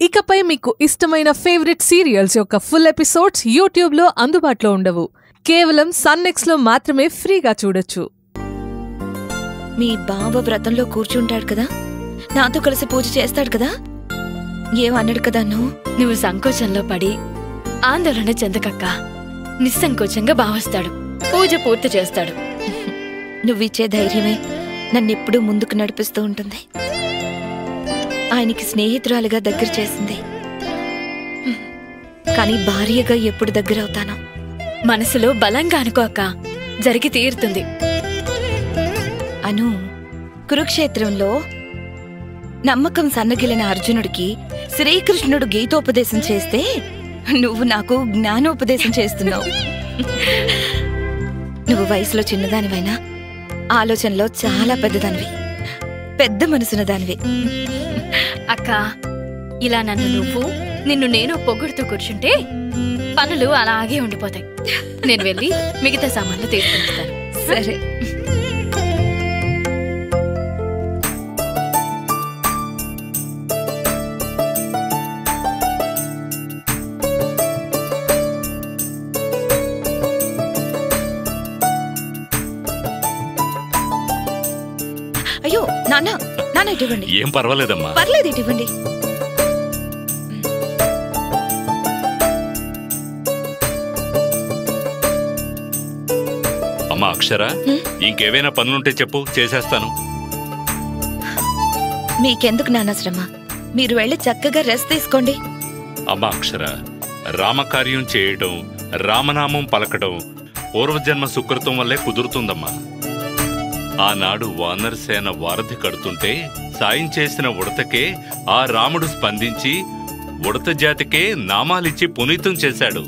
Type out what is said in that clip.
ఇకపై మీకు ఇష్టమైన ఫేవరెట్ సీరియల్స్ యొక్క ఫుల్ ఎపిసోడ్స్ యూట్యూబ్లో అందుబాటులో ఉండవు. కేవలం సన్నెక్స్లో మాత్రమే ఫ్రీగా చూడొచ్చు. మీ బావ వ్రతంలో కూర్చుంటాడు కదా, నాతో కలిసి పూజ చేస్తాడు కదా, ఏమన్నాడు కదా నువ్వు సంకోచంలో పడి ఆందోళన చెందకక్క. నిస్సంకోచంగా భావిస్తాడు, పూజ పూర్తి చేస్తాడు. నువ్విచ్చే ధైర్యమే నన్నెప్పుడూ ముందుకు నడిపిస్తూ ఉంటుంది. ఆయనకి స్నేహితురాలుగా దగ్గర చేసింది, కానీ భార్యగా ఎప్పుడు దగ్గరవుతానో. మనసులో బలంగా అనుకో అక్క, జరిగి తీరుతుంది. అను, కురుక్షేత్రంలో నమ్మకం సన్నగిలిన అర్జునుడికి శ్రీకృష్ణుడు గీతోపదేశం చేస్తే నువ్వు నాకు జ్ఞానోపదేశం చేస్తున్నావు. నువ్వు వయసులో చిన్నదానివైనా ఆలోచనలో చాలా పెద్దదానివి, పెద్ద మనసున దానివి. అక్క, ఇలా నిన్ను నేను పొగుడుతూ కూర్చుంటే పనులు అలాగే ఉండిపోతాయి. నేను వెళ్ళి మిగతా సామాన్లు తీసుకుంటాను. సరే. అయ్యో నాన్న, నాన్న ఇవ్వండి. ఏం పర్వాలేదమ్మా. పర్లేదు, ఇవ్వండి. అమ్మా అక్షర, ఇంకేవైనా పనులుంటే చెప్పు, చేసేస్తాను. మీకెందుకు నాన్న శ్రమ, మీరు వెళ్ళి చక్కగా రెస్ట్ తీసుకోండి. అమ్మా అక్షర, రామకార్యం చేయడం, రామనామం పలకడం పూర్వజన్మ సుకృతం వల్లే కుదురుతుందమ్మా. ఆనాడు వానరసేన వారధి కడుతుంటే సాయం చేసిన ఉడతకే ఆ రాముడు స్పందించి ఉడత జాతికే నామాలిచ్చి పునీతం చేశాడు.